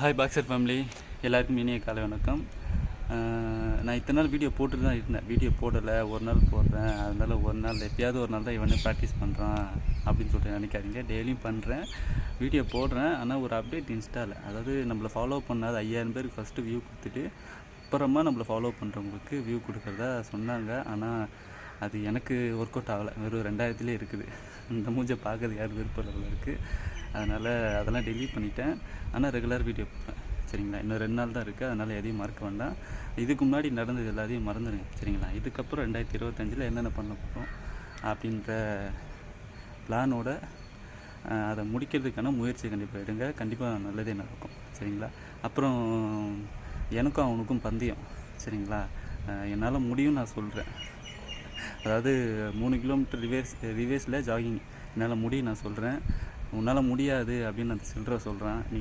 Hi boxer family, எல்லாருக்கும் இனிய காலை வணக்கம். நான் இத்தனை நாள் வீடியோ போட்டுட்டு தான் இருந்தேன். வீடியோ போடலை, ஒரு நாள் போடுறேன், அதனால ஒரு நாள் எப்பயாவது ஒரு நாள் தான் இவனே ப்ராக்டிஸ் பண்ணுறான் அப்படின்னு சொல்லிட்டு நினைக்காதீங்க. டெய்லியும் பண்ணுறேன், வீடியோ போடுறேன். ஆனால் ஒரு அப்டேட் இன்ஸ்டாவில், அதாவது நம்மளை ஃபாலோ பண்ணாத 5000 பேருக்கு ஃபஸ்ட்டு வியூ கொடுத்துட்டு அப்புறமா நம்மளை ஃபாலோ பண்ணுறவங்களுக்கு வியூ கொடுக்குறதா சொன்னாங்க. ஆனால் அது எனக்கு ஒர்க் அவுட் ஆகலை. வெறும் 2000 இருக்குது. இந்த மூஞ்சை பார்க்கறது யார் விருப்பம் இருக்குது. அதனால் அதெல்லாம் டெலீட் பண்ணிட்டேன். ஆனால் ரெகுலர் வீடியோ போடுறேன், சரிங்களா? இன்னும் 2 நாள் தான் இருக்குது, அதனால் எதையும் மறக்க வேண்டாம். இதுக்கு முன்னாடி நடந்தது எல்லாத்தையும் மறந்துடுங்க, சரிங்களா? இதுக்கப்புறம் 2025 என்னென்ன பண்ண போகிறோம் அப்படின்ற பிளானோட அதை முடிக்கிறதுக்கான முயற்சி கண்டிப்பாக எடுங்க. கண்டிப்பாக நல்லதே நடக்கும், சரிங்களா? அப்புறம் எனக்கும் அவனுக்கும் பந்தயம், சரிங்களா? என்னால் முடியும் நான் சொல்கிறேன். அதாவது 3 கிலோமீட்டர் ரிவேஸில் ஜாகிங் என்னால் முடியும் நான் சொல்கிறேன். உன்னால் முடியாது அப்படின்னு அந்த சில்லற சொல்கிறான். நீ